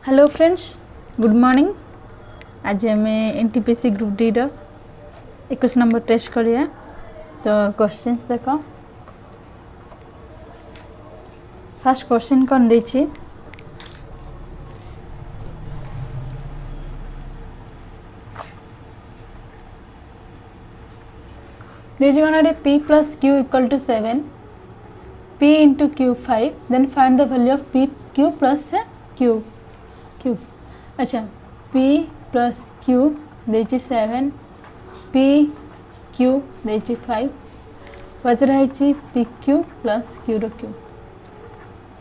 Hello friends, good morning. आज आम NTPC group D रो 21 number test करिया। तो क्वेश्चंस देखो। फर्स्ट क्वेश्चन कौन देछि p plus q equal to 7, p into q 5, then find the value of p q plus q cube. अच्छा, p plus q देछि 7, p q देछि 5, पचरा है p q plus q रो q,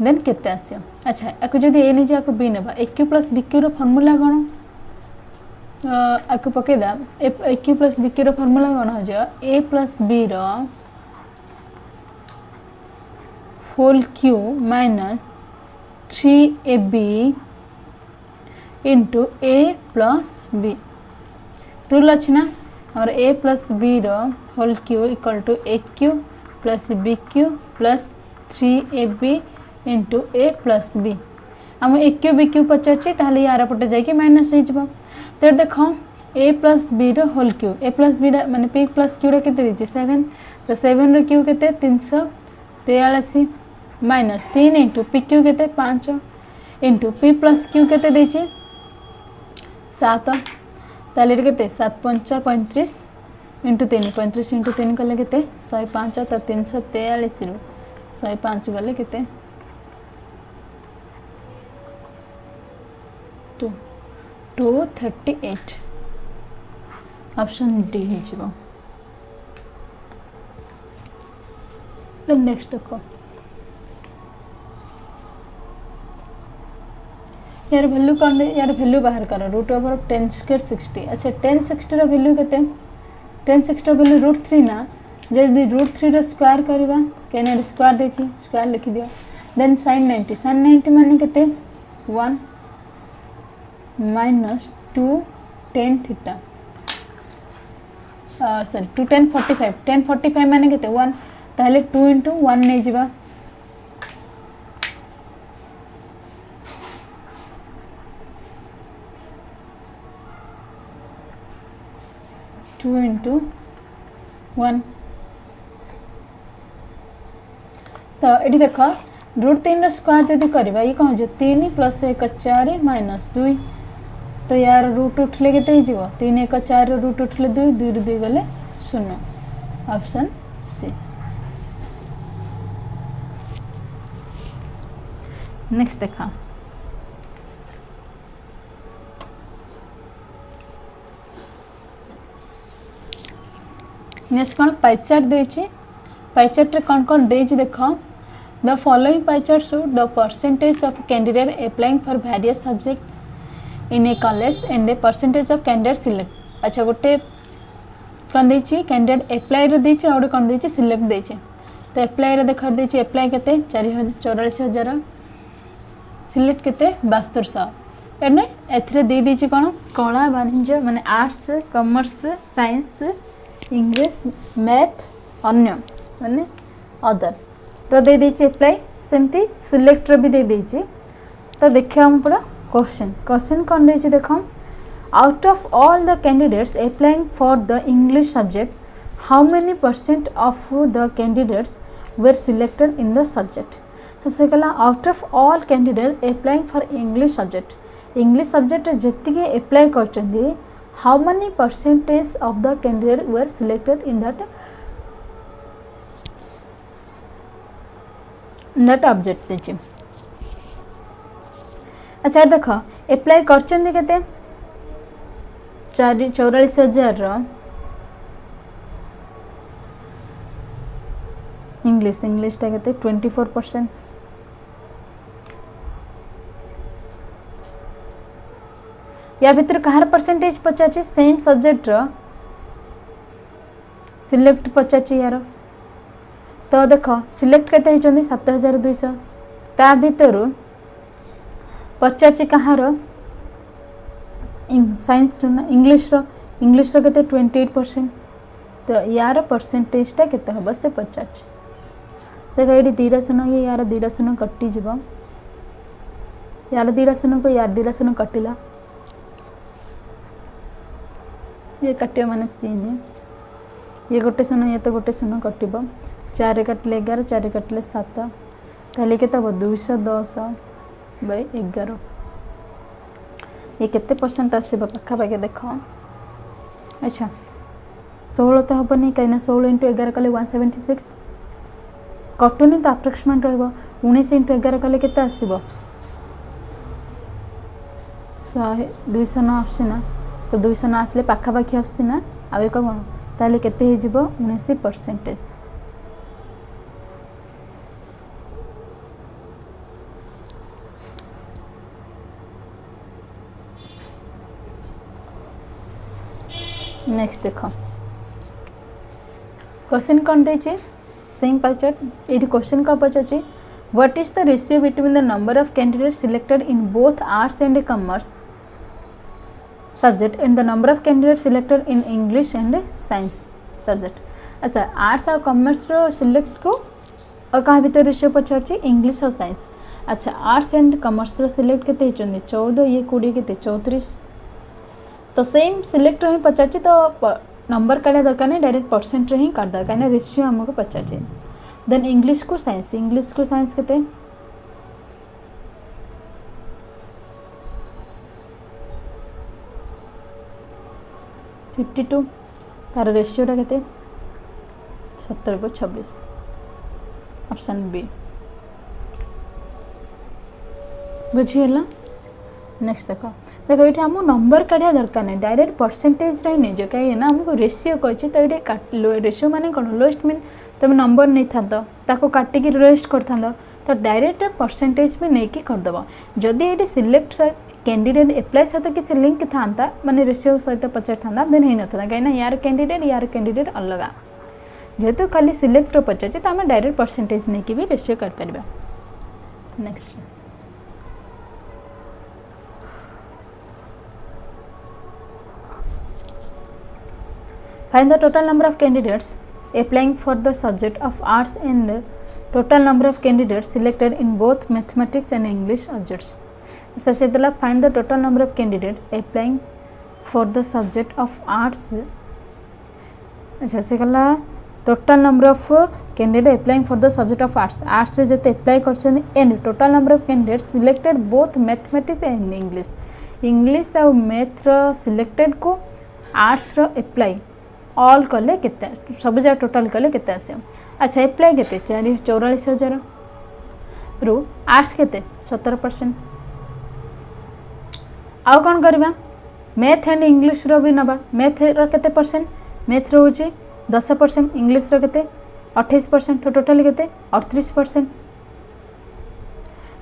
देन केते आसियो। अच्छा, आको जदि ए नहीं जाको b नेबा, a q plus b q रो फार्मूला कोन आको पकेदा। a q plus b q रो फार्मूला कोन हो जा a plus b रो whole q minus 3ab into a plus b. Rule अच्छी ना, और ए प्लस बी रो whole cube equal to a cube plus b cube plus 3ab into a plus b. आम a cube b cube पचारे ताहले यार पटे जाकि माइनस हो। तो देख ए प्लस बी रो होल क्यू, ए प्लस बी माने पी प्लस क्यू के 7, तो 7 रो क्यू के 343 माइनस 3 इंटू पी क्यू के 5 इंटू पी प्लस क्यू के 7, ताले के 7 5 35 इंटू 3 35 इंटू 3 कले के 105, तो 343 रु 105 गले के 238। ऑप्शन डी हो। नेक्स्ट देखो, यार वैल्यू कौन दे, यार वैल्यू बाहर करो रूट ओवर ऑफ 10 स्क्वायर 60। अच्छा, 10 60 रो वैल्यू केते, 10 60 रो वैल्यू रूट 3 ना। जब रूट 3 रो स्क्वायर करबा केने स्क्वायर देछि, स्क्वायर लिखि दियो। देन sin 90 माने केते 1 minus 2 tan theta, sorry 2 tan 45, tan 45 माने केते 1, ताले 2 into 1 नै जिबा। 2 into 1, तो ये देख रूट 3 रो स्क्वायर जदि करबा ये कौन जो 3 प्लस 1 4 माइनस 2, तो यार रूट उठले केते हो जिवो 3 1 4 रो रूट उठले 2 2 रो 2 गले 0। Option C. नेक्स्ट देखा, नेक्स्ट कौन पाई चार्ट देछि। पाई चार्ट रे कौन कौन देछि देखो। The following pie chart show the percentage of candidate applying for various subject in A college and a percentage of candidate select. अच्छा, गोटे कौन देछि कैंडिडेट अप्लाई रो देछि और कौन देछि सिलेक्ट देछि। तो अप्लाई रो देखर देछि, अप्लाई केते 44,000, सिलेक्ट केते 7200। एने एथरे दे देछि कोन कला वाणिज्य माने arts commerce science English math अन्य माने अदर रो दे देछि अप्लाई, सेमती सिलेक्ट रो भी दे देछि। तो देखिए हम पूरा क्वेश्चन कौन देछि देखो। Out of all the candidates applying for the English subject how many % of the candidates were selected in the subject. तो से कहला out of all candidate applying for English subject जेतिके अप्लाई करचंदी how many percentage of the candidate were selected in that object देछि। अच्छा देखो apply करचंदी केते 44,000 रो English टा केते 24%। या भीतर कहार percentage पचाची same subject row select पचाची यार। तो देखो सिलेक्ट केते हिचंदी 7200, ता भीतर पचाची कहार साइंस रो ना इंग्लिश रो केते 28%। तो यार परसेंटेज टा केते हबो से 50। देखो ये 2 शून्य ये यार 2 शून्य कटि जीव यार दीटा शून्य को यार दीटा शून्य कटिला ये कट मान 3 ये गोटे शून्य ये तो गोटे शून्य कटो 4 काटिले 11 4 काटिले 7 ताले के 210/11 ये केते परसेंट आसो पाखापाखि देख। अच्छा 16 तो हेनी कहीं 16 × 11 कले 176 कटुनी तो अप्रोक्सीमेट रहा 19 × 11 कले केते आसो 209 आसना तो 209 आसले पाखापाखि आसना आ एक कौन ताले केते 19%। नेक्स्ट देख क्वेश्चन कौन देछि सेम पाइचार्ट ये क्वेश्चन का पचार what is the ratio between the number of candidate selected in both arts and commerce subject and the number of candidate selected in English and science subject. अच्छा arts और commerce रो select को और क्या भीतर ratio पचार English और science. अच्छा आर्ट्स एंड कॉमर्स रो सिलेक्ट केते 14 ये 20 केते 34 तो सेम सिलेक्ट ही पचार तो नंबर काढ़ा दरकार नहीं डायरेक्ट परसेंट ही काट दरकार कहीं रेशियो आमको पचार। देन इंग्लिश को साइंस केते 52 तार रेशियोटा केते 70/26 ऑप्शन बी बुझीगला। नेक्स्ट देख देखो ये आम नंबर काढ़ा दरकार नहीं डायरेक्ट परसेंटेज रही नहीं जो कहीं ना आमको रेशियो कही तो ये रेशियो माने कौन लोएस्ट मीन तुम नंबर नहीं था काटिकी लोएस्ट कर तो डायरेक्ट परसेंटेज भी नहीं करदेव जदि ये सिलेक्ट कैंडिडेट एप्लाई सहित किसी लिंक था माने रेशियो सहित पचार था देन ही ना कहीं यार कैंडिडेट अलग जेहेतु खाली सिलेक्ट पचार तो आम डायरेक्ट परसेंटेज नहीं भी रेशियो कर पार। Next find the total number of candidates applying for the subject of arts and total number of candidates selected in both mathematics and English subjects. So से दिला find the total number of candidates applying for the subject of arts. अच्छा से कला total number of candidates applying for the subject of arts. Arts रे जते apply करछन and total number of candidates selected both mathematics and English. English और math रो selected को arts रो apply all कले केते सब जगह टोटल कले केते आसे। अच्छा एप्लाई केते 44,000 रु आर्ट्स केते 17%। आउ कौन करवा मैथ एंड इंग्लिश रो भी नबा मैथ रो केते परसेंट मैथ रो होची 10% इंग्लिश रो केते 28% तो टोटल केते 38%।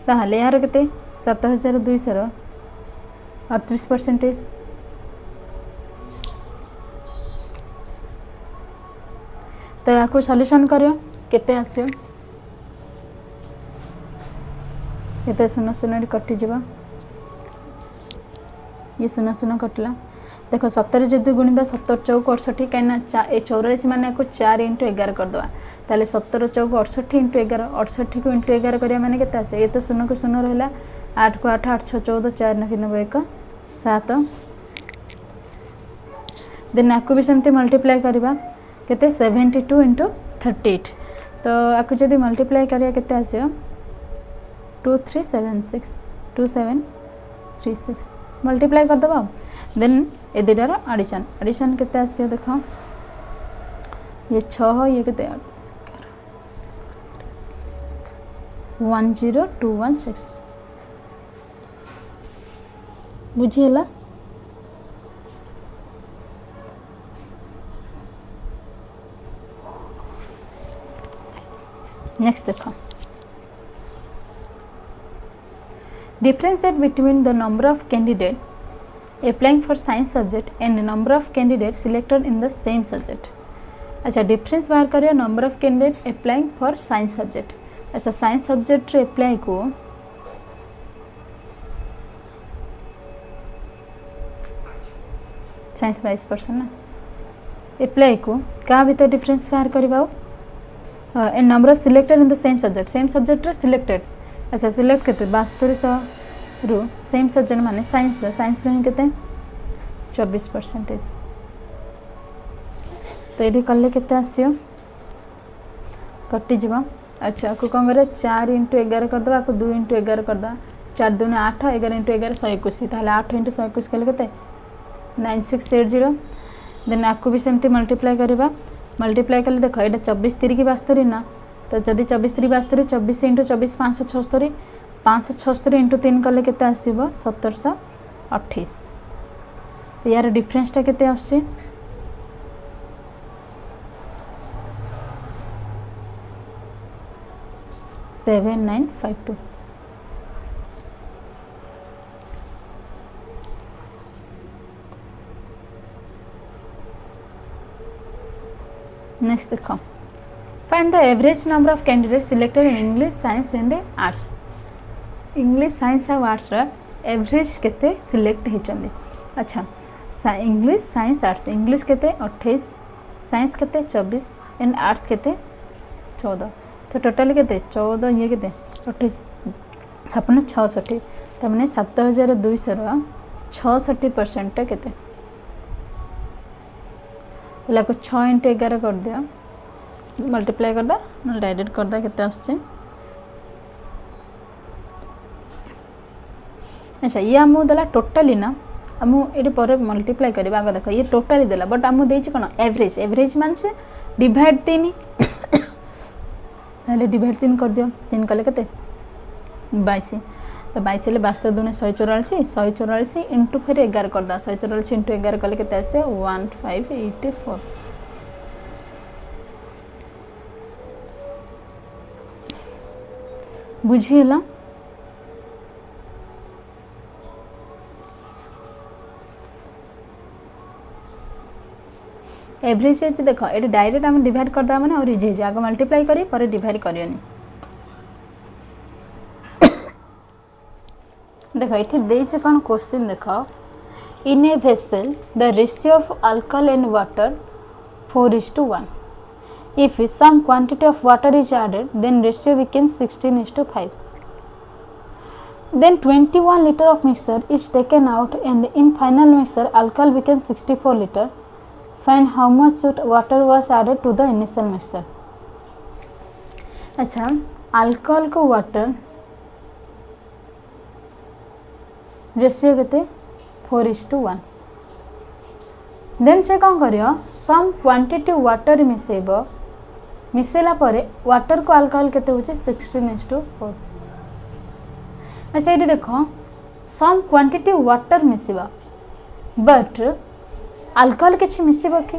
ताहले यार केते 7,200 रो 38%। तो या सॉल्यूशन करियो केते आसियो ये 0 कटि जावा ये 0 कटला देखो 70 जदि गुणिबा 70 चौक 68 कहीं 44 मान 4 × 11 करदे ताले 70 चौक 68 × 11 68 को × 11 करिया माने केते आसे ये तो 0 को 0 रहला 8 को 8 8 6 14 4 9 1 7 देन आपको भी सेमती मल्टीप्लाई करबा केते 72 × 38 तो आपको जदि मल्टीप्लाई करिया केते आसियो 2376 2736 मल्टीप्लाई कर दबा देन ए दुटार एडिशन केते आसियो देखो ये 6 ये केते 10216 बुझिएला। नेक्स्ट देखो differentiate between the number of candidate applying for science subject and the number of candidates selected in the same subject। अच्छा डिफरेंस बाहर करियो number of candidate applying for science subject. अच्छा साइंस सब्जेक्ट रे apply को science 22% ना apply को क्या भीतर डिफरेंस बाहर करवा and number of selected in the same subject रे सिलेक्टेड। अच्छा सिलेक्ट केते 7200 रु सेम सब्जेक्ट माने साइंस रो केते 24%। तो ये कले केते आसियो कटि जीवा। अच्छा को कौन करे 4 × 11 कर दबा, को 2 × 11 कर दबा, 4 2 8, 11 × 11 121, ताहले 8 × 121 कले केते 9680। देन आपको भी सेमती मल्टीप्लाई करबा, मल्टीप्लाई कले देखो एटा 24 3 की 72 ना, तो जदि 24 3 72, 24 × 24 576, 576 × 3 कले केते आसीबो 1728। तो यार डिफरेंसटा केते आछे 7952। नेक्स्ट देखो, find the average number of candidate selected in English science and arts. English science और आर्ट्स एवरेज केते सिलेक्ट होचंदी। अच्छा इंग्लिश साइंस आर्ट्स, इंग्लिश केते 28, साइंस केते 24 एंड आर्ट्स केते 14। तो टोटाल केते 14 ये केते 28 अपन 66, तो मैंने 7200 66% केते, को 6 × 11 कर दिया, मल्टीप्लाई कर दा ना डायरेक्ट कर दा केते आछे। अच्छा ये आमु देला टोटली ना, आमु ये पर मल्टीप्लाई करबा आगे देखो ये टोटली देला, बट आमु देछि कोन एवरेज, एवरेज मान से डिवाइड 3 ताले डिवाइड 3 कर दियो, 3 कले केते 22, तो 22 ले 22 दूने 144, 144 इंटू फिर 11 कर दा, 144 इंटू 11 कले केते आसे 1584। बुझिएला एवरेज देख ये डायरेक्ट आम डिवाइड करदा माने और इजी आगे मल्टीप्लाई करी पर डिवाइड करियनी। देख ये देछि कौन क्वेश्चन देख, in a vessel the ratio of alcohol and water 4:1, if some quantity of water is added then ratio becomes 16:5, then 21 liter of mixture is taken out and in final mixture alcohol becomes 64 liter. Find how much water was added to the initial mixture. अच्छा alcohol को water ratio केते 4:1, then से कौन करियो some quantity water मिसेबो, मिसेला परे water को अल्कोहल केते होचे 16:4। अच्छा ये देखो सम क्वांटिटी वाटर मिसेबा बट अल्कोहल किछि मिसेबो कि,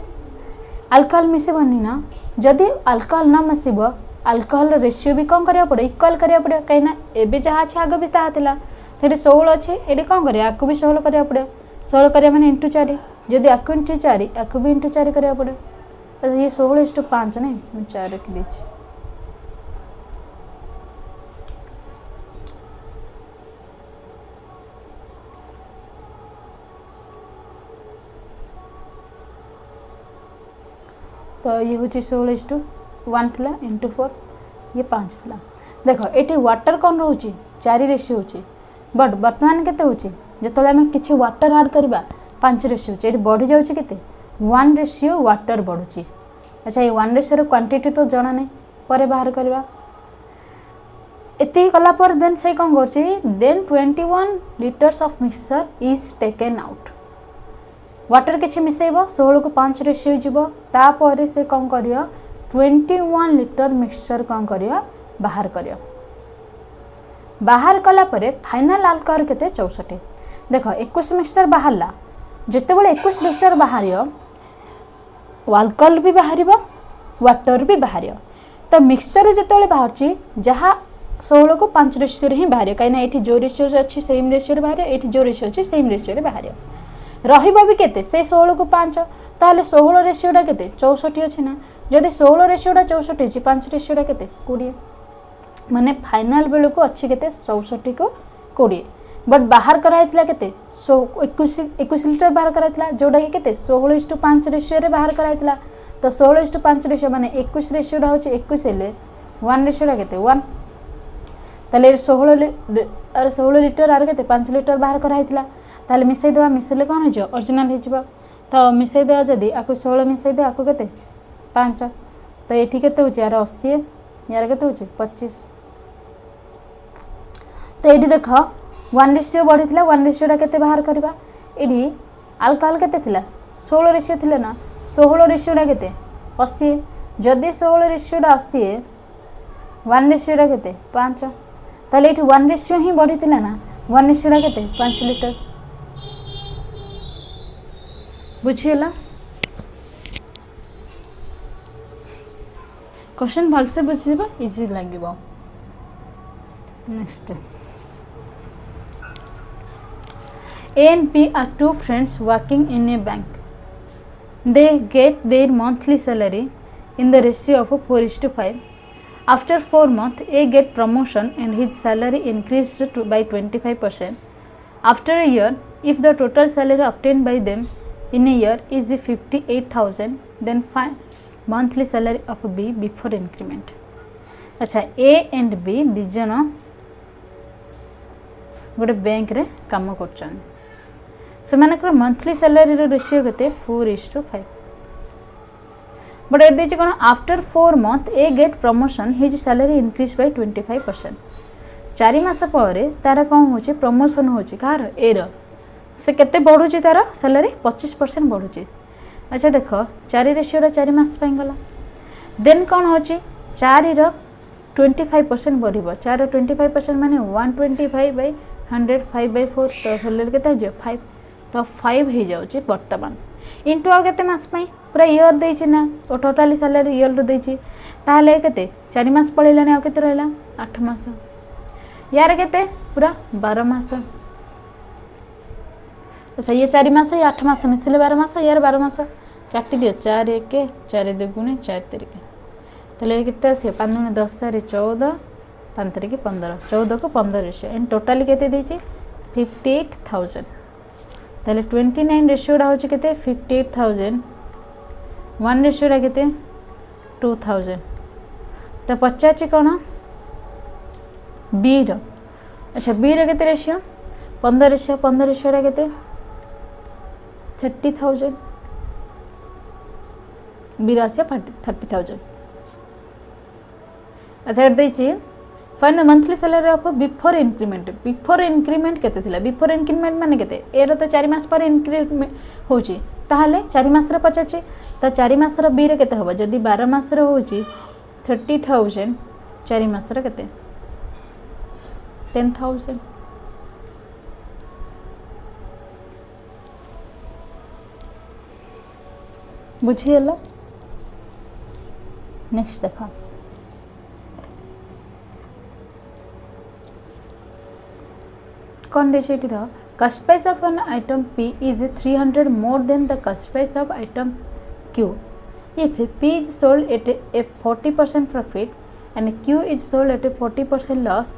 अल्कोहल मिसेबनी ना, जदि अल्कोहल ना मिसेबो अल्कोहल रेशियो भी कौन करिया पड़े इक्वल करिया पड़े, कहीं ना एबे जहाँ अच्छे आगे भी ताहा थिला सेठी 16 अच्छे ये कौन करिया आकु भी 16 करिया पड़े, 16 करिया माने इंटू 4, जदि आकु इंटू 4 आकु भी इंटू 4 करिया पड़े। अच्छा ये 16:5 नहीं मैं 4 रख दीजिए। तो ये हूँ 16:1 थिला इंटू 4 ये 5 थिला। देखो ये वाटर कौन रोचे 4 रेशियो होचे, बट बर्तमान केते होचे जतले आम किछि वाटर ऐड करबा 5 रेशियो होचे, ये बढ़ी जाउची केते 1 रेशियो वाटर बढ़ुची। अच्छा ये 1 रेशियो क्वांटिटी तो जाना नहीं पर बाहर करबा, एति कला पर देन से कौन करची then 21 litres of mixture is taken out, water किछि मिसेइबो 16 को 5 रेशियो जीवो, तापर से कौन करियो 21 लीटर मिक्सचर कौन करियो बाहर करियो, बाहर कला परे फाइनल अल्कोहल केते 64। देखो 21 मिक्सचर बाहरला, जेतेबेले 21 मिक्सचर बाहरियो अल्कोहल भी बाहरिबो वाटर भी बाहरियो, तो मिक्सचर जेतेबेले बाहरची जहा 16 को 5 रेशियो रे ही बाहरियो, काइना एठी जो रेशियो अछि सेम रेशियो रे बाहरियो, एठी जो रेशियो अछि सेम रेशियो रे बाहरियो, रहिबो भी केते से 16 को 5, ताले 16 रेशियोटा केते 64 अछि ना, जदि 16 रेशियोटा 64 अछि 5 रेशियोटा केते 20, माने फाइनल बेल को अच्छी केते 64 को 20, बट बाहर कराइतला केते 21 लीटर बाहर कराइतला, जोडा कि केते 16:5 रेशियो रे बाहर कराइतला, तो 16:5 रेशियो माने 21 रेशियोटा होछि 21 हेले 1 रेशियोटा केते 1, ताले 16 लिटर आर के 5 लिटर बाहर कराइला ताले मिसई देवा मिसेले कौन हो ओरिजिनल हो तो मिसई देवा जदि आपको 16 मिसई दे आपको के 5 तो ये के यार 80 यार के 25 तो ये देख 1 रेशियो बढ़ी 1 रेशियोटा के बाहर करवा ये अल्कोहल के 16 रेशियो थिले ना 16 रेशियोटा के 80 जदि 16 रेशियोटा 80 1 रेशियोटा के 5 ताले ये 1 रेशियो ही बढ़ी ना 1 रेशियोटा के 5 लिटर बुझीगला क्वेश्चन भलसे बुझीब इजी लगे। Next A and B are two friends working in a bank. They get their monthly salary in the ratio of 4:5. After 4 months, A get promotion and his salary increased by 25%. After a year, if the total salary obtained by them in a year is 58,000, then find monthly salary of B before increment. अच्छा A and B दिजन गोटे bank रे काम कर सेमानकर monthly salary ratio के 4:5 but at देखिए कौन after 4 months a get promotion his salary increase by 25%। 4 मास पर तार कौन हो प्रमोशन हो कार ए से केते बढ़ुची तार सैलरी 25% बढ़ुची। अच्छा देख 4 रेशियो 4 मास गला देन कौन हो 4 25% बढ़ 4 25% माने 125/100 5/4 तो सैलरी के 5 तो 5 हो जाऊँगी बर्तमान इंटू आ के मास पूरा इयर देना तो टोटाली सैलरी इयर देती ताहले के 4 मास पड़ेलानी आ के रहा 8 मास यार के पूरा 12 मास। अच्छा ये 4 मास ये 8 मास मिसिले 12 मास यार 12 मास काटी दियो 4 1 4 2 4 3 ताहले केते आसे 5 10 14 5 3 15 14 को 15 रेशियो एंड टोटाली केते देछि 58,000 ताहले 29 रेशियोटा होछि केते 58,000 1 रेशियोटा केते 2,000 तो पचाची कौन बी रो। अच्छा बी रो केते रेशियो 15 रेशियोटा केते 30,000 बी रो 30,000। अच्छा एट देछि find the monthly salary of before increment केते थिला बिफोर इंक्रीमेंट माने केते ए रो तो 4 मास पर इंक्रीमेंट होची ताहले 4 मास रे पचाची तो 4 मास रो बी रे केते होबो जदी 12 मास रे होची 30,000 4 मास रे केते 10,000। बुझियला नेक्स्ट देखा कौन देखे cost price of an item P is 300 more than the cost price of item Q. If P is sold at a 40% profit and Q is sold at a 40% loss,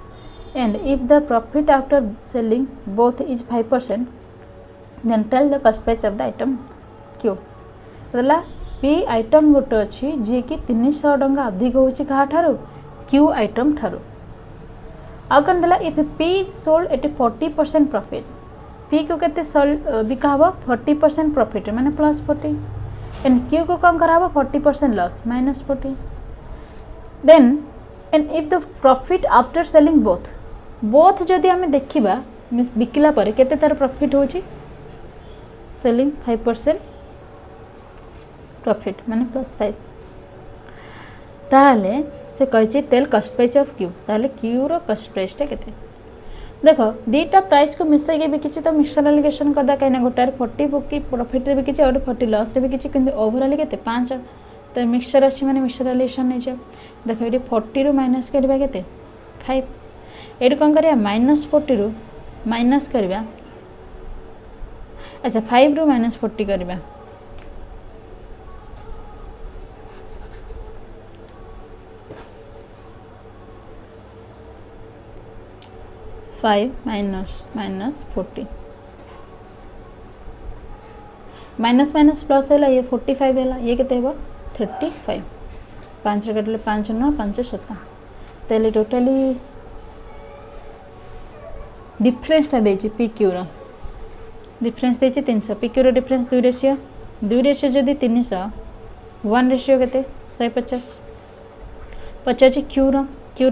and if the profit after selling both is 5%, then tell the cost price of the item Q. मतलब P item गोटे अच्छी जी कि 300 टंका अधिक होची कहा ठारो Q item ठारो आ कौन देला if P is sold at a 40% profit P को केते बिका हबो 40% प्रॉफिट माने +40 एंड Q को कम कराबो 40% loss -40 then and if the profit after selling both जदि हमें देखिबा मींस बिकला पर केते तार प्रॉफिट होची सेलिंग 5% प्रॉफिट माने +5 ताले से कहिछि tell cost price of Q ताले Q रो कॉस्ट प्राइस टा केते देखो दीटा प्राइस को मिसाई के बिकिछि तो मिक्सचर एलोकेशन करदा काइना गोटार 40 बुकी प्रॉफिट रे बिकिछि और 40 लॉस रे बिकिछि किंतु ओवरऑल केते 5 तो मिक्सचर अछि माने मिक्सचर एलोकेशन नै छ देखो एटी 40 रो माइनस करबा केते 5 एटी कोन करिया -40 रो माइनस करबा अच्छा 5 रो -40 करबा 5 माइनस 40 माइनस माइनस प्लस है ये 45 है ये केते हेबो 35 5 रे कटले 5 9 5 7 तेले टोटली डिफरेन्सटा देछि पी क्यू रो डिफरेन्स देछि 300 P Q rho difference 2 ratio जदि 300 1 रेशियो केते 150 पचाछि क्यू रो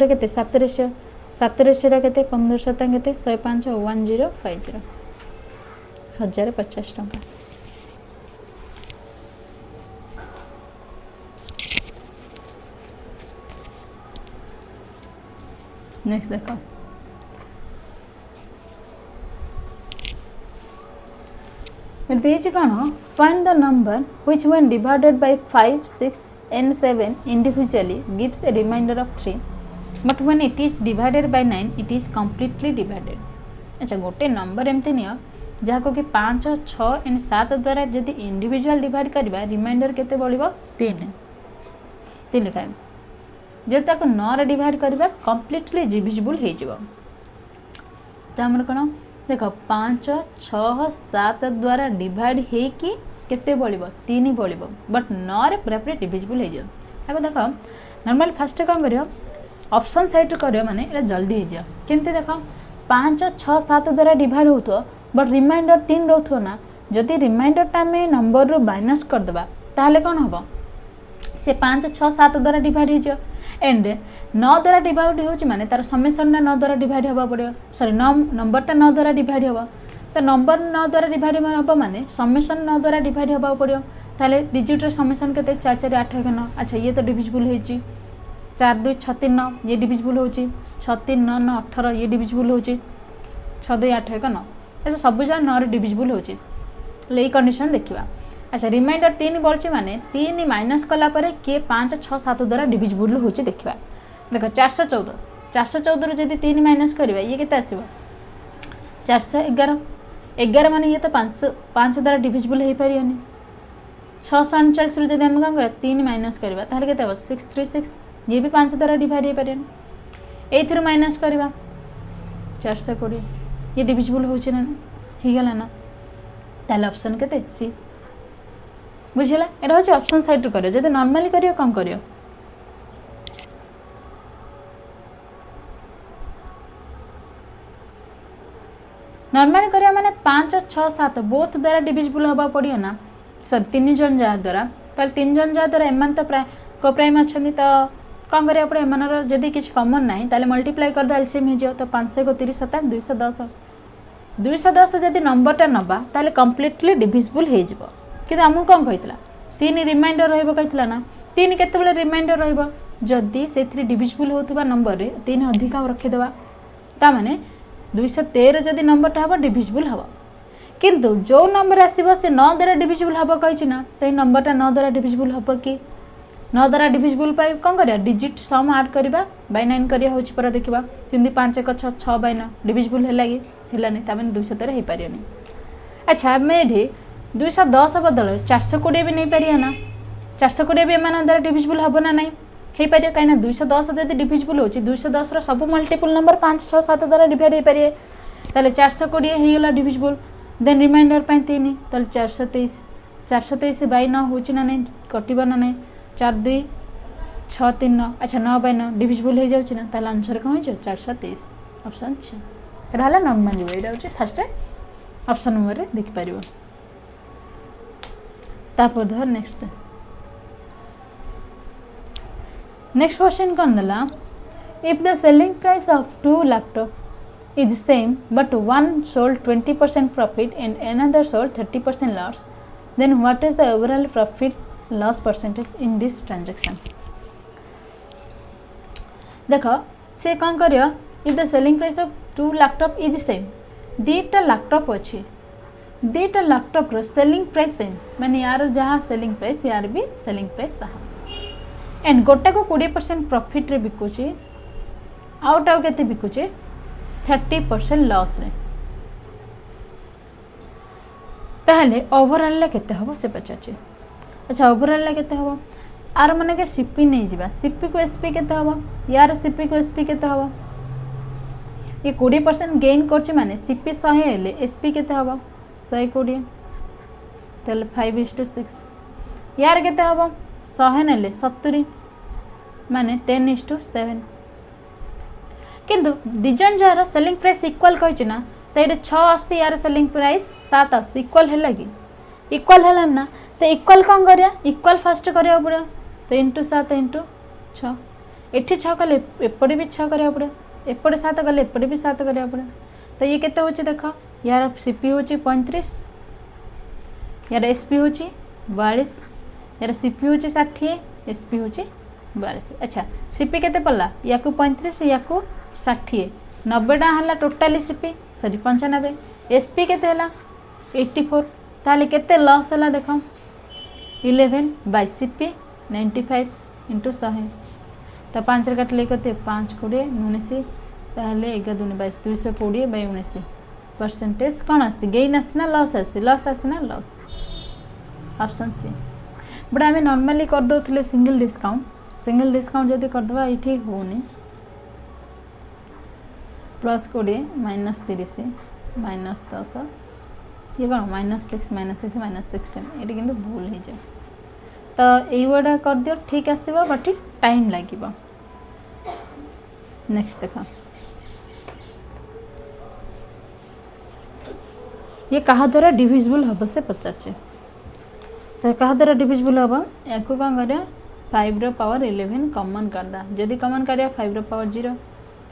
केते 7 रेशियो 7 रेशियो केते 15 शतांश केते 105 1050 1050 टंका। नेक्स्ट देखो कौन find the number which when divided by 5 6 and 7 individually gives a remainder of 3 but when it is divided by 9 it is completely divided। अच्छा गोटे नंबर एमती नियो जहाँ कि 5 6 and 7 द्वारा जदि इंडिविजुअल डिवाइड करबा रिमाइंडर केते बळिबो 3 टाइम जदि ताको 9 रे डिवाइड करबा कंप्लीटली डिविजिबल हे जिवो त हमर कोन देखो 5 6 7 द्वारा डिवाइड हे कि केते बळिबो 3 बळिबो बट 9 रे पूरा पूरा डिविजिबल हे जिवो ताको देखो नॉर्मल फर्स्ट कोन करियो ऑप्शन साइड रे करियो माने एला जल्दी हे जिवो केनते देखो 5 6 7 द्वारा डिवाइड होतो बट रिमाइंडर 3 रहथो ना जदि रिमाइंडर टा में नंबर रो माइनस कर देबा ताहले कोन हबो से 5 6 7 द्वारा डिवाइड हे जिवो एंड 9 द्वारा डिवाइड होची माने तार समेशन ना 9 द्वारा डिवाइड हबा पड़ियो सॉरी नंबर टा 9 द्वारा डिवाइड हबा तो नंबर 9 द्वारा डिवाइड हबा माने समेशन 9 द्वारा डिवाइड हबा पड़ियो ताले डिजिट रे समेशन केते 4 4 8 1 9 अच्छा ये तो डिविजिबल हेची 4 2 6 3 9 ये डिविजिबल होची 6 3 9 9 18 ये डिविजिबल होची 6 2 8 1 9 अच्छा सब जा 9 रे डिविजिबल होची ले कंडीशन देखिबा अच्छा रिमाइंडर 3 बोलची माने 3 माइनस कला परे के 5 6 7 द्वारा डिविजिबल होची देखिबा देखो 414 रो जदी 3 माइनस करबा ये केते आसीबो 411 11 माने ये तो 5 द्वारा डिविजिबल हे परियोनी 639 रो जदी हम काम करा 3 माइनस करबा ताले केते हो 636 ये भी 5 द्वारा डिवाइड हे परियोनी एथरो माइनस करबा 420 ये डिविजिबल होची ना हे गेला ना ताले ऑप्शन केते सी बुझिला एटा होची ऑप्शन साइड रो करियो जदी नॉर्मली करियो कम करियो नॉर्मली करियो माने 5 6 7 बोथ द्वारा डिविजिबल हबा पड़ियो ना सर 3 जन जा द्वारा ताल 3 जन जा द्वारा एमान तो प्राय को प्राइम अछनी तो कम करिया पड़े एमानर जदी किछ कॉमन नाही ताले मल्टीप्लाई कर द एलसीएम हे जो तो 5 को 30 7 210 जदी नंबर टा नबा ताले कंप्लीटली डिविजिबल हे जिवो कि हमु कोन कहितला 3 रिमाइंडर रहइबो कहितला ना 3 केते बेले रिमाइंडर रहइबो जदी सेथि डिविजिबल होतबा नंबर रे 3 अधिक रखि देबा ता माने 213 जदी नंबर टा हबो डिविजिबल हबो किंतु जो नंबर आसीबो से 9 द्वारा डिविजिबल हबो कहिछि ना तै नंबर टा 9 द्वारा डिविजिबल हबो कि 9 द्वारा डिविजिबल पाइ कोन करिया डिजिट सम ऐड करबा बाय 9 करिया होछि पर देखिबा किंतु 5 1 6 6 बाय 9 डिविजिबल हेला कि हेलानी ता माने 213 हे पारियोनी अच्छा मैं एठी 210 बदल 420 भी नहीं पारिया ना 420 भी एमान द्वारा डिविजिबल हबो ना नहीं हे पारियो काई ना 210 जदी डिविजिबल होछि 210 रो सब मल्टीपल नंबर 5 6 7 द्वारा डिवाइड हे पारिए ताले 420 हे गेला डिविजिबल देन रिमाइंडर पई 3 ताले 423 बाय 9 होछि ना नहीं कटिबा ना नहीं 4 2 6 3 9 अच्छा 9 बाय 9 डिविजिबल हे जाउछि ना ताले आंसर कोन हो 423 ऑप्शन छ रहला नॉर्मल वे जाउछि फर्स्ट ऑप्शन नंबर रे देख पारिबो तापर धर नेक्स्ट क्वेश्चन कौन दला if the selling price of 2 laptop is same but one sold 20% profit and another sold 30% loss then what is the overall profit loss percentage in this transaction देखो से कौन करियो if the selling price of 2 laptop is same दीटा laptop अछि दीटा laptop रो selling price same माने यार जहाँ सेलिंग प्राइस यार भी सेलिंग प्राइस ताहा एंड गोटा को 20% प्रॉफिट रे बिकुची आउट आउ केते बिकुची 30% लॉस रे ताहले ओवरऑल ला केते हबो से पचाची अच्छा ओवरऑल ला केते हबो आर माने के सीपी नै जिबा सीपी को एसपी केते हबो यार सीपी को एसपी केते हबो ये 20% गेन करची माने सीपी 100 हेले एसपी केते हबो 120 तले 5:6 यार केते हबो 100 नेले 70 माने 10:7 किंतु दिजन जार सेलिंग प्राइस इक्वल कही ना तो ये 680 यार सेलिंग प्राइस 780 इक्वल है कि इक्वल है ना तो इक्वल कौन करिया इक्वल फास्ट करिया पड़े तो इंटू 7 इंटू 6 एठी 6 कले एपटे भी 6 करिया पड़े एपटे 7 कले एपटे भी 7 करिया पड़े तो ये केते होची देख यार सीपी होची 35 यार एसपी होची 42 यार सीपी होची 60 एसपी होची 42 अच्छा सीपी केते पड़ला या को 35 या को 60 90 टा हला टोटली सीपी सॉरी 95 एसपी केते हला 84 ताले केते लॉस हला देखो 11 बाय सीपी 95 इंटू 100 तो 5 रे काटले केते 5 20 19 ताले 11 दूनी 22 220 बाय 19 परसेंटेज कौन आसी गेन आसी लॉस आसी ना लॉस ऑप्शन सी बट आम नॉर्मली कर दो सिंगल डिस्काउंट जदि करदे ये ठीक होनी प्लस 20 माइनस 30 माइनस 10 ये कौन -6 -16 ये किंतु भूल हो जाए तो ये कर दियो ठीक आसो बट टाइम लगे नेक्स्ट देख ये कहा द्वारा डिविजिबल हम से पचारे तो क्या द्वारा डिविजिबल हम या कौन कर 5 रो पावर 11 कॉमन करदा जदि कॉमन करिया 5 रो पावर 0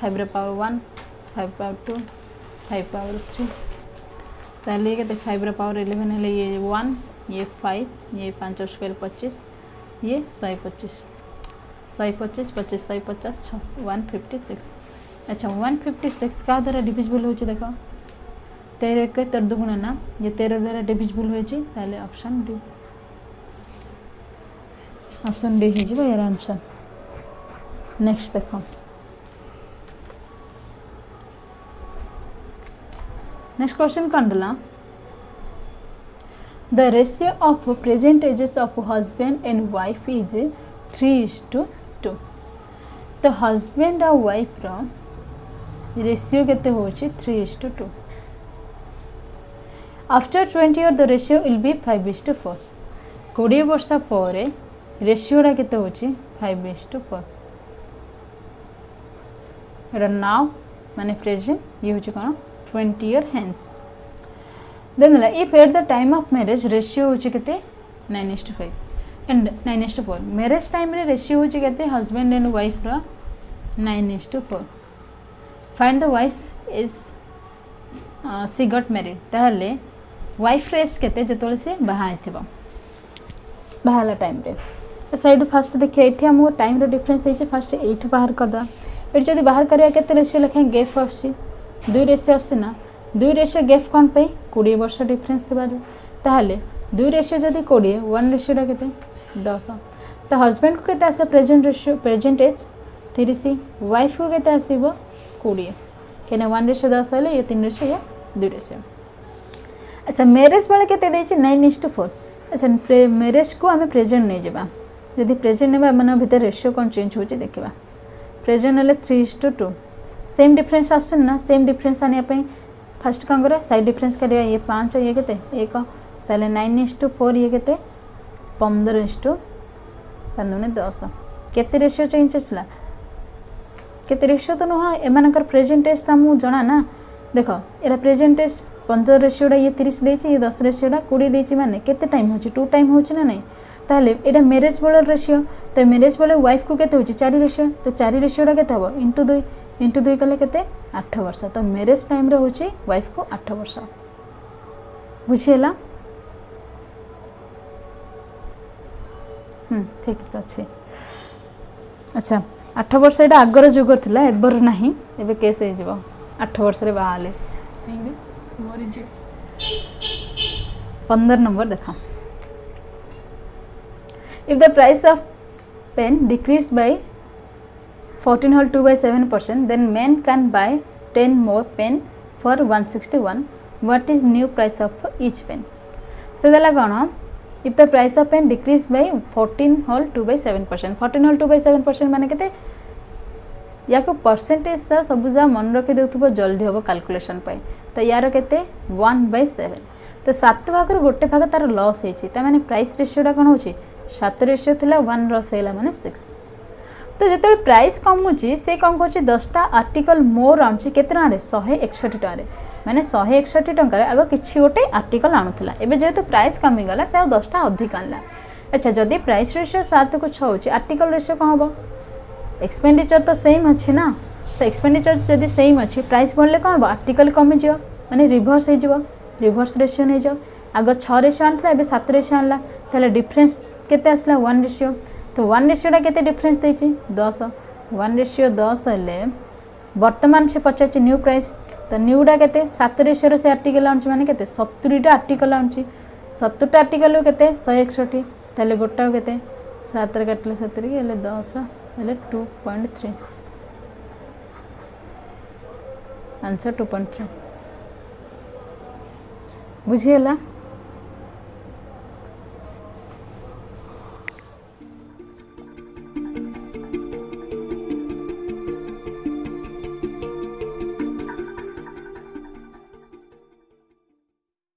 5 रो पावर 1 5 पावर 2 5 पावर 3 ताले ये 5 रो पावर 11 है ये 1 ये 5 ये 5 स्क्वायर 25 ये 125 125 25 150 156 अच्छा 156 क्या द्वारा डिविजिबल हो देखो 13 1 13 दुगुण ना ये 13 द्वारा डिविजिबल हो ऑप्शन डी ऑप्शन डी हो यार आंसर नेक्स्ट देखो नेक्स्ट क्वेश्चन कौन दिला the ratio of present ages of husband and wife is 3:2 तो हस्बैंड और वाइफ रो रेशियो केते होची 3:2 after 20 years the ratio will be 5:4 20 वर्ष पर रेशियोटा केते होची 5:4 एटा नाउ माने प्रेजेंट ये होची कोन 20 years hence then if at the time of marriage ratio होची केते 9:5 and 9:4 मैरिज टाइम रे रेशियो होची केते हस्बैंड एंड वाइफ रा 9:4 find the wife is she got married ताहले वाइफ रेस केते जतोले से बाहा आइथिबो बाहाला टाइम रे साइड फर्स्ट देखिए ये हमको टाइम रो डिफरेंस देछे फर्स्ट 8 बाहर कर दा एट जदी बाहर करिया केते रेशियो लिखे गैप आसी 2 रेशियो आसी ना 2 रेशियो गैप कोन पे 20 वर्ष डिफरेंस देबारो ताहले 2 रेशियो जदी 20 1 रेशियो रा केते 10 तो हस्बैंड को केते आसे present ratio present age 30 wife को केते आसीबो 20 केने 1 रेशियो 10 हले ये 3 रेशियो या 2 रेशियो अच्छा मैरिज बेले केते देछि 9:4 अच्छा मैरिज को आम प्रेजेंट नहीं जावा जदि प्रेजेंट ने मन भीतर रेशियो कौन चेंज हो देखा प्रेजेंट हेल्ले 3:2 सेम डिफरेंस आसन सेम डिफरेंस आने फास्ट कौन कर साइड डिफरेंस कर ये 5 ये केते 1 ताले 9:4 ये केते 15:10 केते रेशियो चेंज आसला केते रेशियो तो नुह एमानकर प्रेजेंट एज तो जना ना देख एरा प्रेजेंट एज 15 रेशियोटा ये 30 देछि ये 10 रेशियोटा 20 देछि माने केते टाइम होछि 2 टाइम होछि ना नहीं ताहले एटा मैरिज बेले रेशियो तो मैरिज बेले वाइफ को केते होछि 4 रेशियो तो 4 रेशियोटा केते हबो इंटू 2 कले केते 8 वर्ष तो मैरिज टाइम रे होछि वाइफ को 8 वर्ष बुझिएला ठीक तो अच्छे अच्छा 8 वर्ष एटा आगर जुगर थिला एबर नाही एबे केस हे जिवो 8 वर्ष रे बाहाले 15 नंबर देखा if the price of pen decreased by 14 whole 2 by 7% then men can buy 10 more pen for 161 what is new price of each pen so dala kono if the price of pen decreased by 14 whole 2 by 7% 14 whole 2 by 7% माने केते या को percentage सा सब जा मन रखि देउथबो जल्दी होबो कैलकुलेशन पाई तो यार केते 1/7 तो 7 भाग रो गोटे भाग तार लॉस हेछि त माने प्राइस रेशियोटा कोन होछि 7 रेशियो थिला 1 लॉस हैला माने 6 तो तो जो प्राइस कमुची से कौन कर 10टा आर्टिकल मोर आनुची केते टंका 161 टंका माने 161 टंका आगे किसी गोटे आर्टिकल आणुला एवं जेहेतु प्राइस कमीगला से 10टा अधिक आनला। अच्छा जदि प्राइस रेशियो 7 को 6 होची आर्टिकल रेशियो कौन हम एक्सपेंडिचर तो सेम अच्छे ना तो एक्सपेंडिचर जदि सेम अच्छे प्राइस बढ़ले कौन हम आर्टिकल कमी जाव माने रिभर्स हो रिभर्स रेशियो नहीं जाओ आग 6 रेशियो आनता एवं 7 रेशियो आनला ताले डिफरेंस केते आसला 1 रेशियो तो 1 रेशियोटा केते डिफरेंस देछि 10 1 रेशियो 10 हेले वर्तमान से पचार न्यू प्राइस तो न्यूटा केते 7 रेशियो से आर्टिकल आनुची माने केते 70टा आर्टिकल आनुची 70टा आर्टिकल केते 161 ताले गोटा केते 7 रे काटले 70 हेले 10 हेले 2.3 आंसर 2.3 बुझीगला।